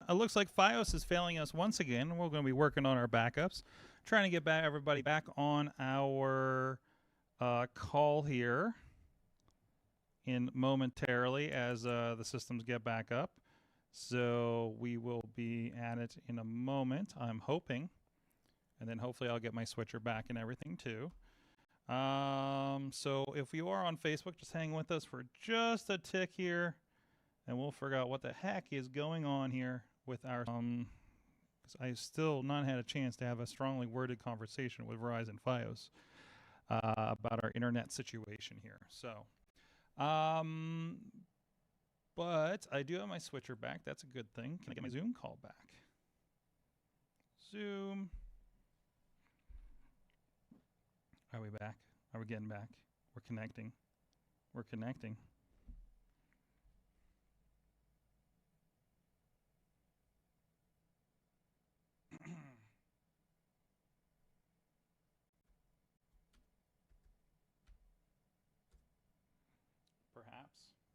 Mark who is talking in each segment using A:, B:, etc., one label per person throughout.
A: it looks like Fios is failing us once again. We're going to be working on our backups, trying to get everybody back on our call here in momentarily as the systems get back up. So we will be at it in a moment, I'm hoping. And then hopefully I'll get my switcher back and everything too. So if you are on Facebook, just hang with us for just a tick here, and we'll figure out what the heck is going on here with our because I still not had a chance to have a strongly worded conversation with Verizon Fios about our internet situation here. So, but I do have my switcher back. That's a good thing. Can I get my Zoom call back? Zoom. Are we back? Are we getting back? We're connecting. We're connecting.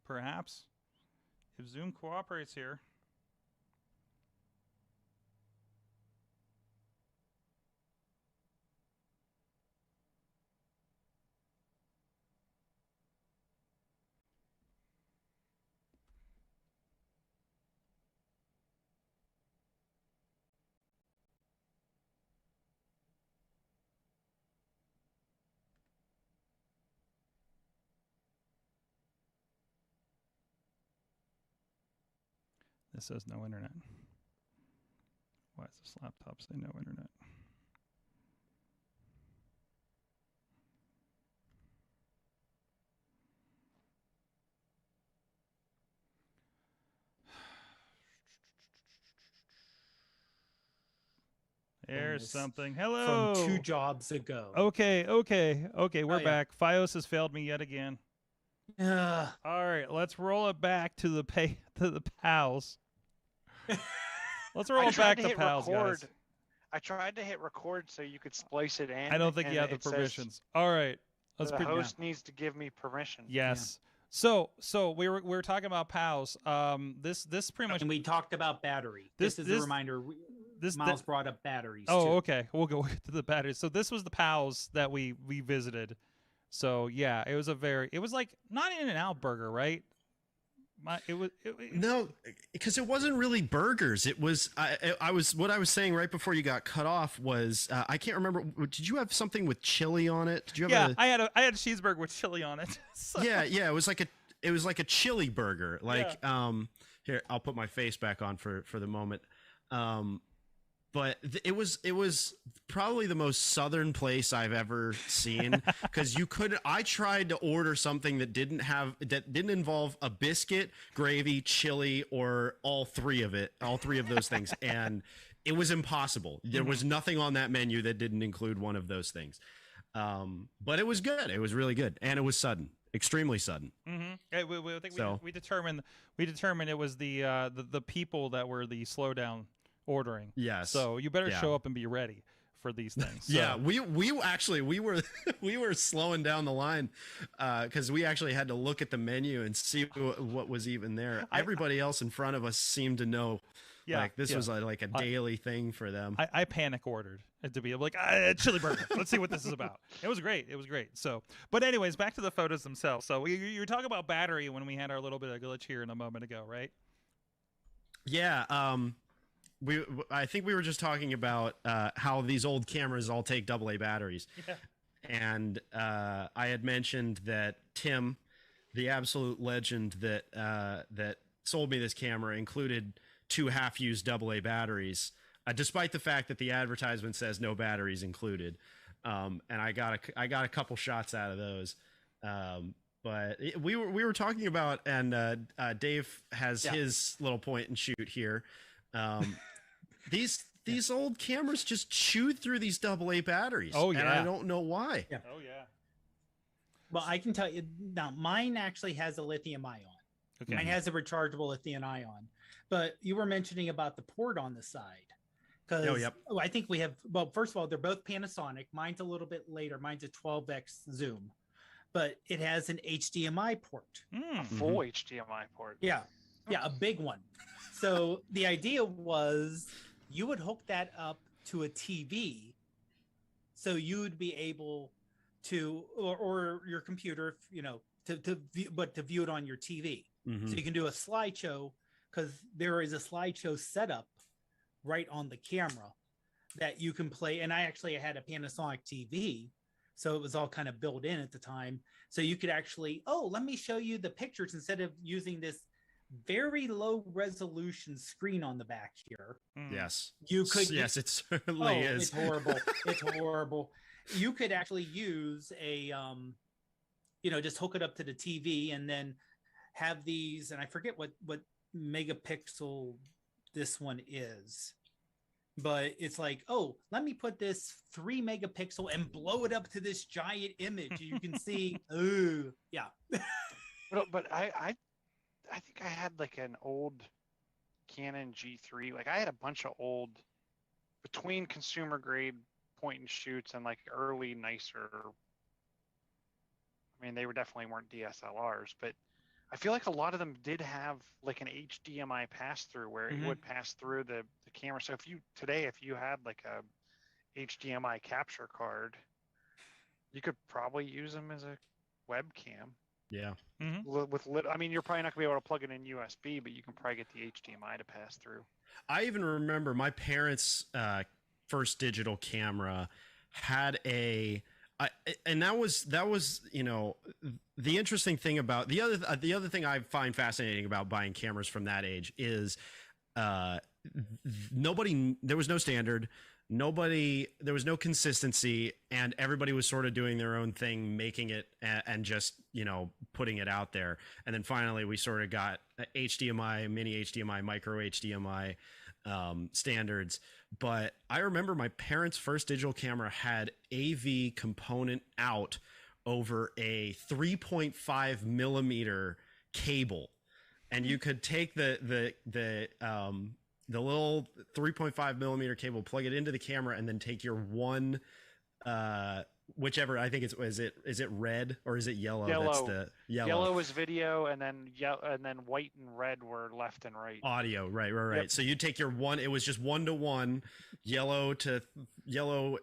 A: Perhaps. If Zoom cooperates here. This says no internet. Why does this laptop say no internet? There's something. Hello.
B: From 2 jobs ago.
A: Okay. We're back. Fios has failed me yet again. All right, let's roll it back to the pals. Let's roll it back to pals, guys.
C: I tried to hit record so you could splice it in.
A: I don't think you have the permissions. All right, let's.
C: The host needs to give me permission.
A: Yes. Yeah. So we were talking about pals. This pretty much.
B: And we talked about battery. This is a reminder. Miles brought up batteries.
A: Oh,
B: too.
A: Okay. We'll go to the batteries. So this was the pals that we visited. So yeah, it was like not In-N-Out burger, right?
D: No, because it wasn't really burgers. It was I was saying right before you got cut off was I can't remember. Did you have something with chili on it? Did you have
A: I had a cheeseburger with chili on it. So.
D: Yeah, it was like a chili burger. Like here, I'll put my face back on for the moment. But it was probably the most southern place I've ever seen because I tried to order something that didn't involve a biscuit, gravy, chili, or all three of those things, and it was impossible. There was nothing on that menu that didn't include one of those things. But it was good. It was really good, and it was sudden, extremely sudden.
A: I think we determined it was the people that were the slowdown ordering.
D: Yes.
A: So you better show up and be ready for these things. So.
D: Yeah, we were we were slowing down the line because we actually had to look at the menu and see what was even there. Everybody else in front of us seemed to know. Yeah, like this was like a daily thing for them.
A: I panic ordered to be like chili burger. Let's see what this is about. It was great. So, but anyways, back to the photos themselves. So you were talking about battery when we had our little bit of glitch here a moment ago, right?
D: Yeah. I think we were just talking about how these old cameras all take AA batteries. Yeah. And I had mentioned that Tim, the absolute legend that sold me this camera, included 2 half-used AA batteries, despite the fact that the advertisement says no batteries included. And I got a couple shots out of those. But we were talking about, and Dave has his little point and shoot here. These old cameras just chewed through these AA batteries.
A: Oh yeah,
D: and I don't know why.
B: Yeah. Oh yeah. Well, I can tell you now. Mine actually has a lithium ion. Okay. Mine has a rechargeable lithium ion. But you were mentioning about the port on the side, because I think we have. Well, first of all, they're both Panasonic. Mine's a little bit later. Mine's a 12x zoom, but it has an HDMI port.
C: A full HDMI port.
B: Yeah, a big one. So the idea was you would hook that up to a TV, so you'd be able to, or your computer, to view it on your TV.
D: Mm-hmm.
B: So you can do a slideshow, because there is a slideshow setup right on the camera that you can play. And I actually had a Panasonic TV, so it was all kind of built in at the time. So you could actually, let me show you the pictures instead of using this very low resolution screen on the back here.
D: Yes.
B: You could.
D: Yes, it certainly is.
B: It's horrible. It's horrible. You could actually use a, just hook it up to the TV and then have these, and I forget what megapixel this one is, but it's like, let me put this 3 megapixel and blow it up to this giant image. You can see, yeah.
C: But I think I had like an old Canon G3. Like I had a bunch of old, between consumer grade point and shoots and like early nicer. I mean, they definitely weren't DSLRs, but I feel like a lot of them did have like an HDMI pass through where it would pass through the camera. So if you had like a HDMI capture card, you could probably use them as a webcam.
D: Yeah.
C: I mean, you're probably not gonna be able to plug it in USB, but you can probably get the HDMI to pass through.
D: I even remember my parents' first digital camera had and that was the interesting thing about the other thing I find fascinating about buying cameras from that age is there was no standard. There was no consistency, and everybody was sort of doing their own thing, making it and just, putting it out there. And then finally we sort of got HDMI, mini HDMI, micro HDMI standards. But I remember my parents' first digital camera had AV component out over a 3.5 millimeter cable, and you could take the little 3.5 millimeter cable, plug it into the camera, and then take your one, whichever, I think is it red or is it yellow?
C: Yellow.
D: That's the yellow.
C: Yellow was video, and then white and red were left and right.
D: Audio, right.
C: Yep.
D: So you take your one. It was just 1-to-1, yellow to yellow,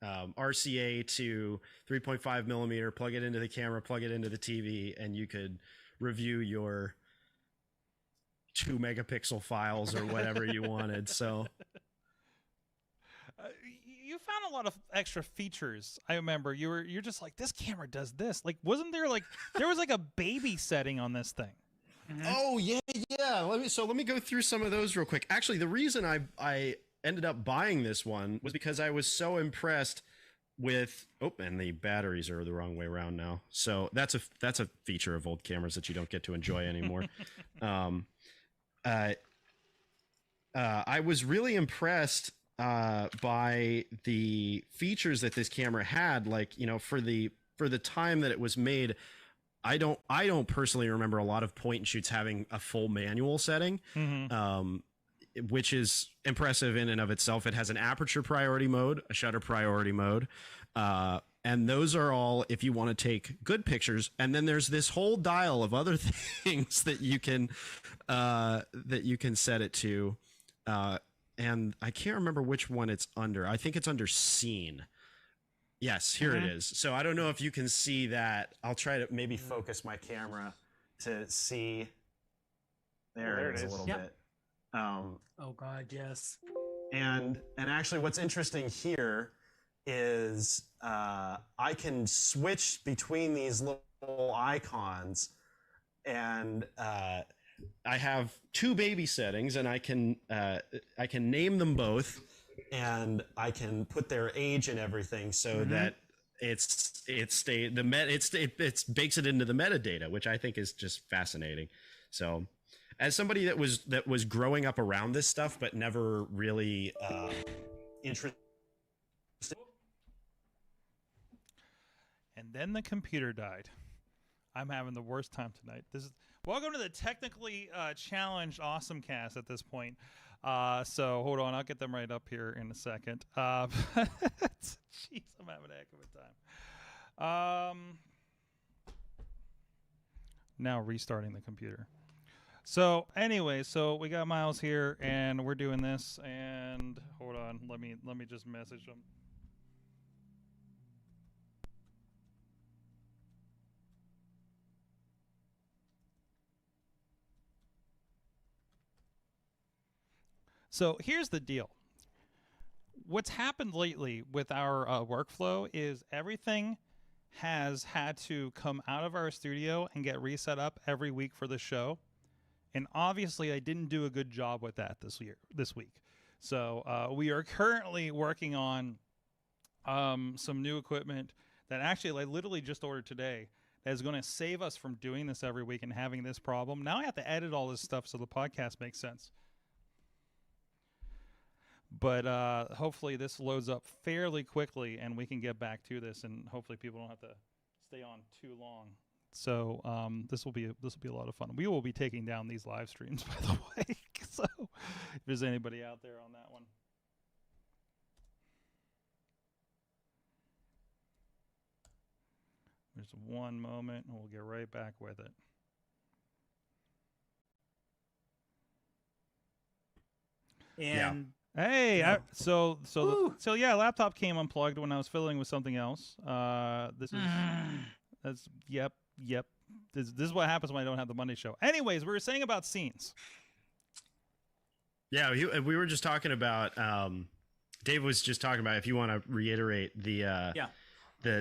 D: RCA to 3.5 millimeter. Plug it into the camera, plug it into the TV, and you could review your 2 megapixel files or whatever you wanted. So
A: you found a lot of extra features. I remember you're just like, this camera does this. Like, wasn't there there was like a baby setting on this thing?
D: Oh yeah. Let me go through some of those real quick. Actually, the reason I ended up buying this one was because I was so impressed with and the batteries are the wrong way around now. So that's a feature of old cameras that you don't get to enjoy anymore. I was really impressed by the features that this camera had. Like, for the time that it was made, I don't personally remember a lot of point and shoots having a full manual setting, which is impressive in and of itself. It has an aperture priority mode, a shutter priority mode, and those are all if you want to take good pictures. And then there's this whole dial of other things that you can set it to. And I can't remember which one it's under. I think it's under scene. Yes, here it is. So I don't know if you can see that. I'll try to maybe focus my camera to see. There it is a little bit.
B: Oh God, yes.
D: And actually what's interesting here is I can switch between these little icons, and I have 2 baby settings, and I can name them both, and I can put their age and everything so that it bakes it into the metadata, which I think is just fascinating. So, as somebody that was growing up around this stuff but never really interested.
A: And then the computer died. I'm having the worst time tonight. Welcome to the technically challenged AwesomeCast at this point. So hold on, I'll get them right up here in a second. Jeez, I'm having a heck of a time. Now restarting the computer. So anyway, so we got Miles here, and we're doing this. And hold on, let me just message him. So here's the deal. What's happened lately with our workflow is everything has had to come out of our studio and get reset up every week for the show. And obviously I didn't do a good job with that this week. So we are currently working on some new equipment that actually I literally just ordered today that is going to save us from doing this every week and having this problem. Now I have to edit all this stuff so the podcast makes sense. But hopefully this loads up fairly quickly and we can get back to this, and hopefully people don't have to stay on too long. So this will be a lot of fun. We will be taking down these live streams, by the way. So if there's anybody out there on that one. There's one moment and we'll get right back with it.
B: And
A: hey,
B: yeah.
A: So yeah, laptop came unplugged when I was fiddling with something else. This is yep. This is what happens when I don't have the Monday show. Anyways, we were saying about scenes.
D: Yeah, we were just talking about. Dave was just talking about, if you want to reiterate the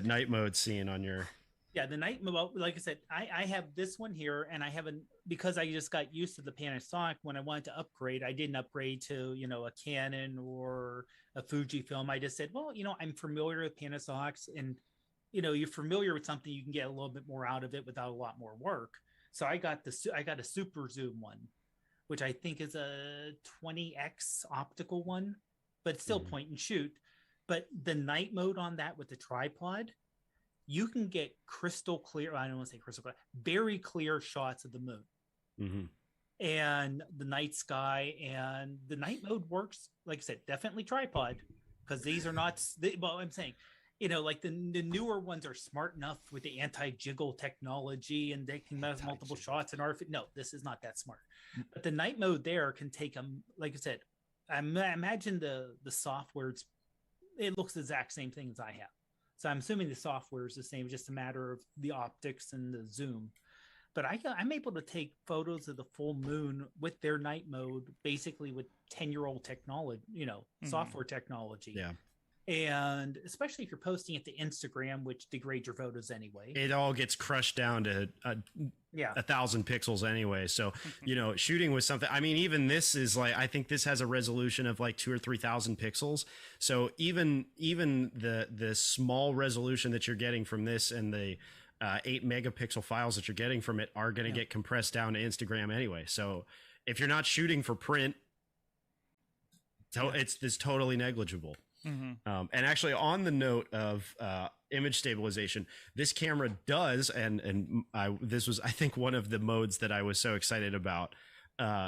D: night mode scene on your.
B: Yeah, the night mode. Like I said, I have this one here, and I haven't, because I just got used to the Panasonic. When I wanted to upgrade, I didn't upgrade to a Canon or a Fujifilm. I just said, well, I'm familiar with Panasonics, and you're familiar with something, you can get a little bit more out of it without a lot more work. So I got a super zoom one, which I think is a 20x optical one, but it's still point and shoot. But the night mode on that with the tripod, you can get crystal clear. I don't want to say crystal clear, very clear shots of the moon and the night sky. And the night mode works, like I said, definitely tripod, because these are not. Well, I'm saying, like the newer ones are smart enough with the anti-jiggle technology, and they can have multiple shots. And no, this is not that smart. But the night mode there can take them. Like I said, I imagine the software. It looks the exact same thing as I have. So I'm assuming the software is the same, just a matter of the optics and the zoom. But I'm able to take photos of the full moon with their night mode, basically with 10-year-old technology, software technology.
D: Yeah.
B: And especially if you're posting it to Instagram, which degrades your photos anyway.
D: It all gets crushed down to 1,000 pixels anyway. So, shooting with something, I mean, even this is like, I think this has a resolution of like 2,000 or 3,000 pixels. So even the small resolution that you're getting from this and the 8 megapixel files that you're getting from it are going to get compressed down to Instagram anyway. So if you're not shooting for print, it's totally negligible. And actually, on the note of image stabilization, this camera does, and this was, I think, one of the modes that I was so excited about.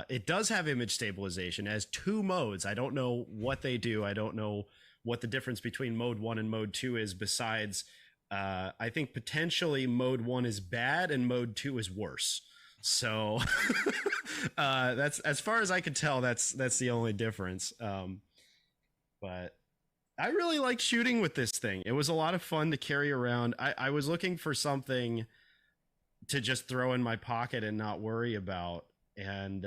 D: It does have image stabilization as 2 modes. I don't know what they do. I don't know what the difference between mode 1 and mode 2 is, besides I think potentially mode 1 is bad and mode 2 is worse. So that's, as far as I could tell, that's the only difference. But I really like shooting with this thing. It was a lot of fun to carry around. I was looking for something to just throw in my pocket and not worry about. And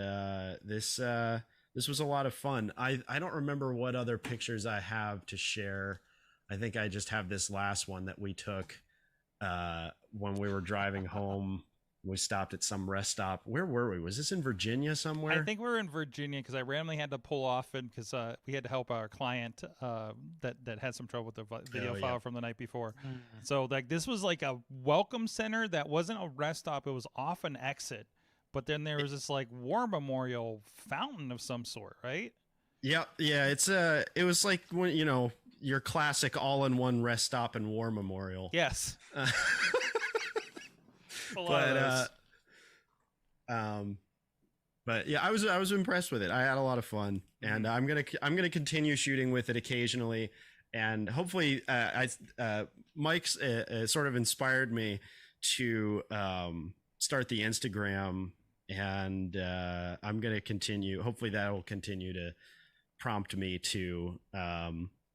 D: this was a lot of fun. I don't remember what other pictures I have to share. I think I just have this last one that we took when we were driving home. We stopped at some rest stop. Where were we? Was this in Virginia somewhere?
A: I think we were in Virginia because I randomly had to pull off, and because we had to help our client that had some trouble with the video file from the night before. So like this was like a welcome center that wasn't a rest stop. It was off an exit, but then there was this like war memorial fountain of some sort, right?
D: Yeah. It was like when your classic all-in-one rest stop and war memorial.
A: Yes.
D: But yeah, I was impressed with it. I had a lot of fun, and I'm gonna continue shooting with it occasionally, and hopefully, Mike's sort of inspired me to start the Instagram and I'm going to continue. Hopefully that will continue to prompt me to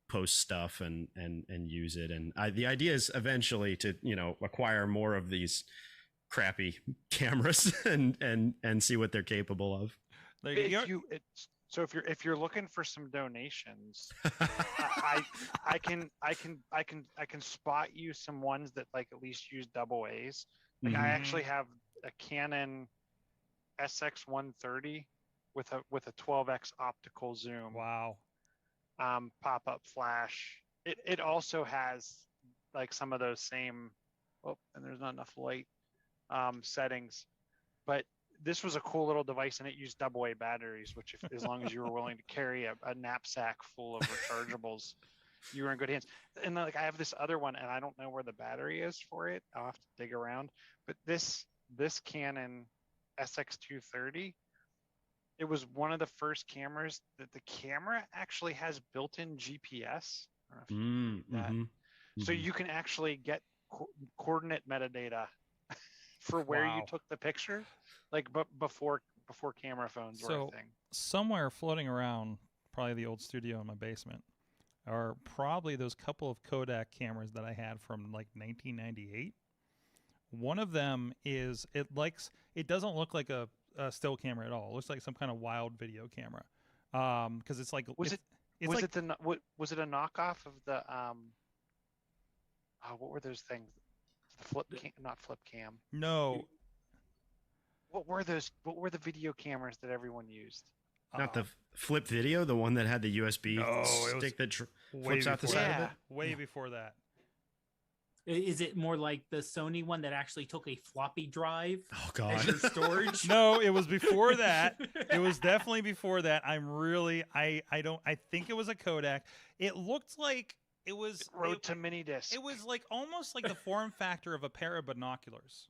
D: post stuff and use it. And the idea is eventually to, acquire more of these crappy cameras and see what they're capable of.
C: So if you're looking for some donations, I can spot you some ones that like at least use double A's. Like I actually have a Canon SX130 with a 12x optical zoom.
A: Wow.
C: Pop-up flash. It also has like some of those same. Oh, and there's not enough light settings, but this was a cool little device, and it used AA batteries, which as long as you were willing to carry a knapsack full of rechargeables, you were in good hands. And like I have this other one, and I don't know where the battery is for it. I'll have to dig around. But this Canon SX230, it was one of the first cameras that the camera actually has built-in GPS. I don't know if you know that. So you can actually get coordinate metadata for where you took the picture, like before camera phones were a thing.
A: Somewhere floating around, probably the old studio in my basement, are probably those couple of Kodak cameras that I had from like 1998. One of them is it doesn't look like a still camera at all. It looks like some kind of wild video camera. Because it's like
C: was it a knockoff of the what were those things? Not flip cam.
A: No.
C: What were the video cameras that everyone used?
D: Not the flip video, the one that had the USB stick that flips out the side of it?
A: Way before that.
B: Is it more like the Sony one that actually took a floppy drive?
D: Oh God!
B: As your storage?
A: No, it was before that. It was definitely before that. I think it was a Kodak. It looked like it was
C: to mini disc.
A: It was like almost like the form factor of a pair of binoculars.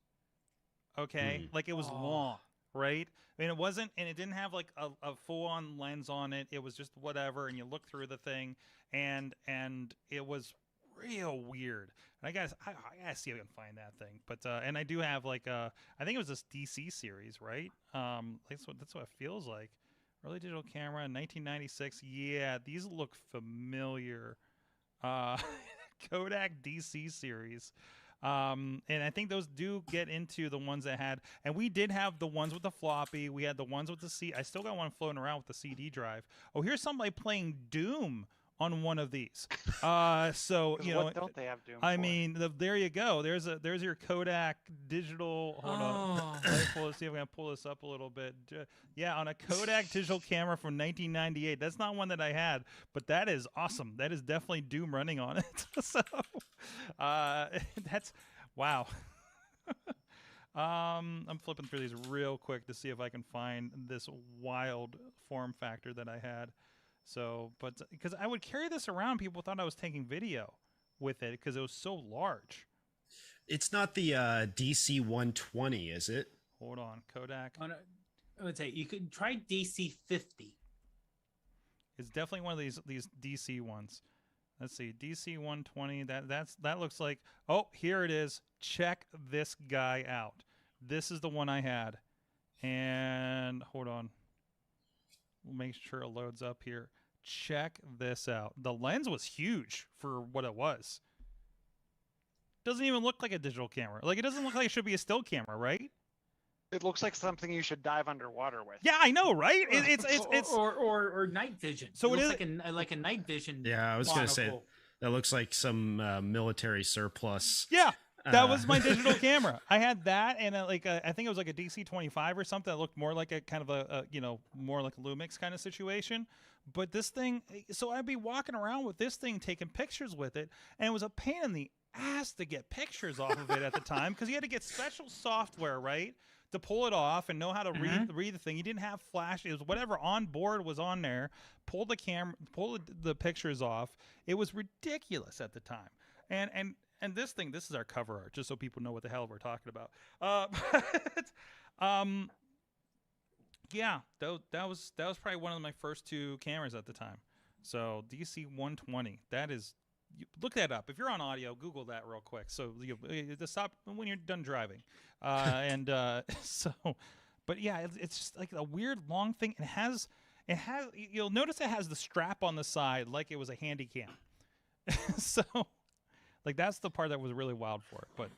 A: Okay, like it was long, right? I mean, it wasn't, and it didn't have like a full-on lens on it. It was just whatever, and you look through the thing, and it was real weird. And I gotta see if I can find that thing. But and I do have like I think it was this DC series, right? That's what it feels like. Early digital camera, 1996. Yeah, these look familiar. Kodak DC series. And I think those do get into the ones that had, and we did have the ones with the floppy. We had the ones with the I still got one floating around with the CD drive. Oh, here's somebody playing Doom on one of these. So
C: what don't they have Doom
A: I
C: for?
A: mean, there you go. There's your Kodak digital. Hold on. Let's see if I can pull this up a little bit. Yeah, on a Kodak digital camera from 1998. That's not one that I had, but that is awesome. That is definitely Doom running on it. So that's wow. I'm flipping through these real quick to see if I can find this wild form factor that I had. So, but because I would carry this around, people thought I was taking video with it because it was so large.
D: It's not the DC 120, is it?
A: Hold on, Kodak.
B: I would say you could try DC 50.
A: It's definitely one of these DC ones. Let's see, DC 120. That looks like. Oh, here it is. Check this guy out. This is the one I had. And hold on. We'll make sure it loads up here. Check this out. The lens was huge for what it was. Doesn't even look like a digital camera. Like, it doesn't look like it should be a still camera, right?
C: It looks like something you should dive underwater with.
A: Yeah, I know, right? It's
B: or night vision.
A: So it is
B: like a night vision.
D: Yeah, I was going to say that looks like some military surplus.
A: Yeah. That was my digital camera. I had that, and I think it was like a DC-25 or something that looked more like a kind of a more like a Lumix kind of situation. But this thing, so I'd be walking around with this thing, taking pictures with it, and it was a pain in the ass to get pictures off of it at the time because you had to get special software, right, to pull it off and know how to read the thing. You didn't have flash; it was whatever on board was on there. Pull the camera, pull the pictures off. It was ridiculous at the time, And this thing, this is our cover art, just so people know what the hell we're talking about. Yeah, that was probably one of my first two cameras at the time. So DC 120, look that up. If you're on audio, Google that real quick. So just stop when you're done driving. But But yeah, it's just like a weird long thing. You'll notice it has the strap on the side like it was a handy cam. So like that's the part that was really wild for it. But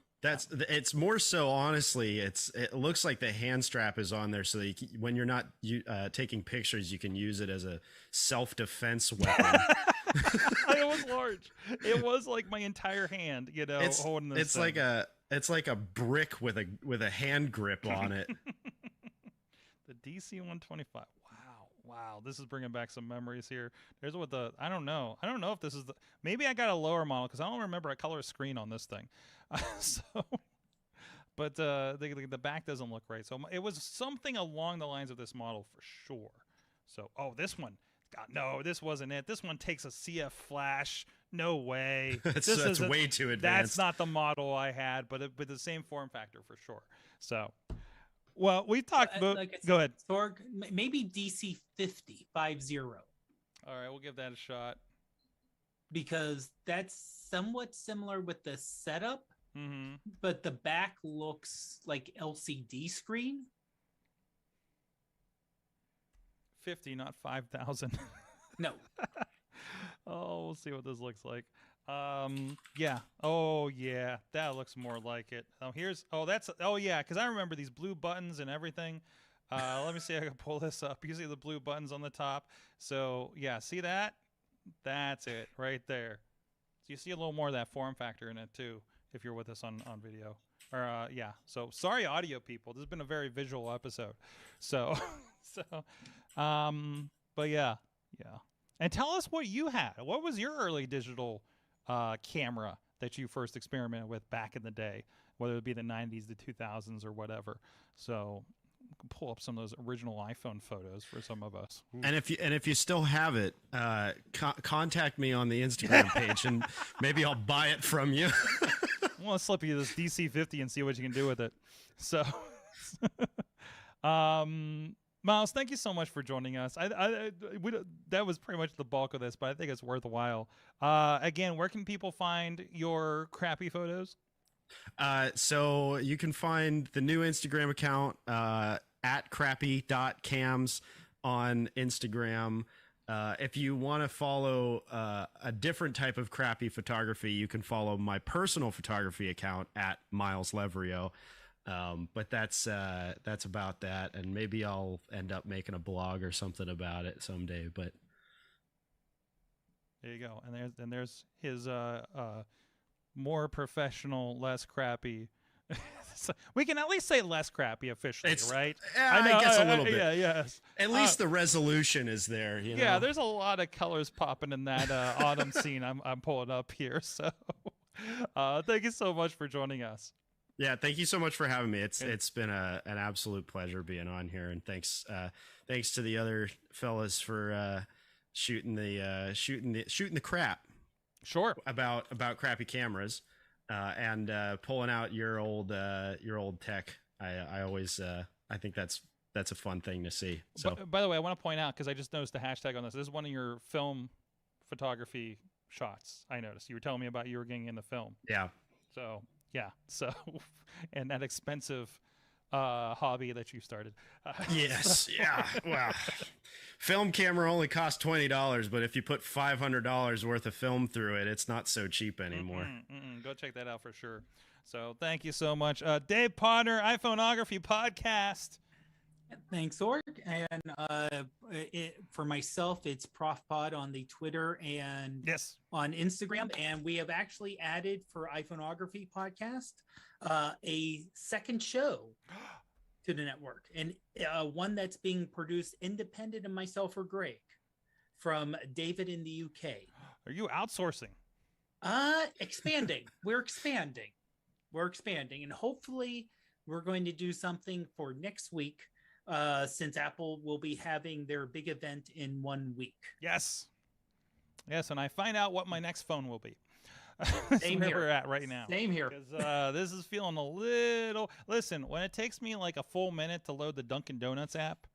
D: it's more so, honestly, it looks like the hand strap is on there so that when you're not taking pictures, you can use it as a self-defense weapon.
A: It was large. It was like my entire hand, holding this thing.
D: It's like a brick with a hand grip on it.
A: The DC 125. Wow, this is bringing back some memories here. There's what I don't know if this is maybe I got a lower model because I don't remember a color screen on this thing. But the back doesn't look right. So it was something along the lines of this model for sure. So, this one, God, no, this wasn't it. This one takes a CF flash. No way.
D: That's way too advanced.
A: That's not the model I had, but the same form factor for sure. So. Well, we talked about.
B: Like I said,
A: go ahead.
B: Sorg, maybe DC 50.
A: All right, we'll give that a shot.
B: Because that's somewhat similar with the setup, but the back looks like LCD screen.
A: 50, not 5,000.
B: No.
A: We'll see what this looks like. Yeah. Oh yeah, that looks more like it. Because I remember these blue buttons and everything. Let me see if I can pull this up. You see the blue buttons on the top. So yeah, see that? That's it right there. So you see a little more of that form factor in it too, if you're with us on video. Or yeah. So sorry, audio people. This has been a very visual episode. So but yeah. And tell us what you had. What was your early digital camera that you first experimented with back in the day, whether it be the 90s, the 2000s, or whatever. So we can pull up some of those original iPhone photos for some of us. Ooh.
D: And if you still have it, contact me on the Instagram page, and maybe I'll buy it from you.
A: I want to slip you this DC-50 and see what you can do with it. So, Miles, thank you so much for joining us. That was pretty much the bulk of this, but I think it's worthwhile. Again, where can people find your crappy photos?
D: So you can find the new Instagram account at crappy.cams on Instagram. If you want to follow a different type of crappy photography, you can follow my personal photography account at Miles Levrio. But that's about that, and maybe I'll end up making a blog or something about it someday. But
A: there you go, and there's his more professional, less crappy. So we can at least say less crappy officially, right?
D: Yeah, I guess a little bit.
A: Yeah, yes.
D: At least the resolution is there. You know?
A: Yeah, there's a lot of colors popping in that autumn scene I'm pulling up here. So, thank you so much for joining us.
D: Yeah, thank you so much for having me. It's been an absolute pleasure being on here, and thanks to the other fellas for shooting the crap.
A: Sure.
D: About crappy cameras, and pulling out your old tech. I always I think that's a fun thing to see. So
A: by the way, I want to point out, because I just noticed the hashtag on this. This is one of your film photography shots. I noticed you were telling me about you were getting into film.
D: Yeah.
A: So. Yeah. So, and that expensive hobby that you started.
D: Yes. Yeah. Well, film camera only costs $20, but if you put $500 worth of film through it, it's not so cheap anymore.
A: Go check that out for sure. So, thank you so much, Dave Podnar, iPhoneography Podcast.
B: Thanks, Sorg. And for myself, it's ProfPod on the Twitter and on Instagram. And we have actually added for iPhoneography Podcast a second show to the network, and one that's being produced independent of myself or Greg, from David in the UK.
A: Are you outsourcing?
B: Expanding. We're expanding, and hopefully we're going to do something for next week. Since Apple will be having their big event in 1 week.
A: Yes, and I find out what my next phone will be.
B: Same
A: where
B: here.
A: we're at right now.
B: Same here.
A: Because this is feeling a little. Listen, when it takes me like a full minute to load the Dunkin' Donuts app,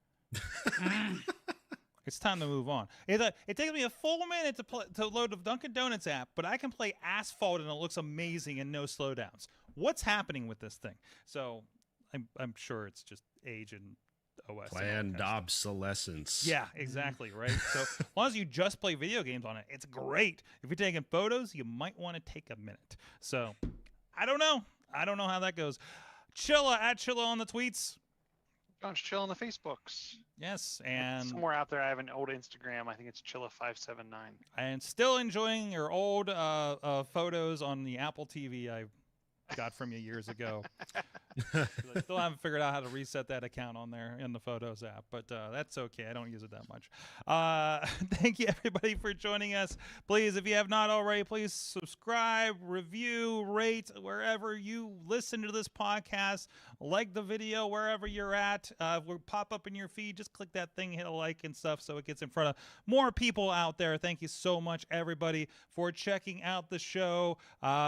A: it's time to move on. It takes me a full minute to load the Dunkin' Donuts app, but I can play Asphalt and it looks amazing and no slowdowns. What's happening with this thing? So I'm sure it's just age and OS.
D: Planned obsolescence.
A: Yeah, exactly, right? So as long as you just play video games on it, it's great. If you're taking photos, you might want to take a minute. So I don't know how that goes. Chilla at Chilla on the tweets.
C: John's Chill on the Facebooks.
A: Yes, and
C: somewhere out there I have an old Instagram. I think it's Chilla579.
A: And still enjoying your old photos on the Apple TV I got from you years ago. I still haven't figured out how to reset that account on there in the Photos app, but that's okay. I don't use it that much. Thank you, everybody, for joining us. Please, if you have not already, please subscribe, review, rate wherever you listen to this podcast. Like the video wherever you're at. We'll pop up in your feed. Just click that thing, hit a like and stuff so it gets in front of more people out there. Thank you so much, everybody, for checking out the show.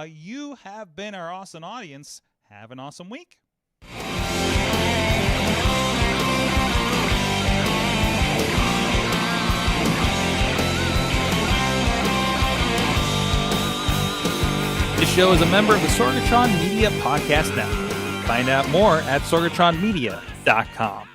A: You have been our awesome audience. Have an awesome week. This show is a member of the Sorgatron Media Podcast Network. Find out more at sorgatronmedia.com.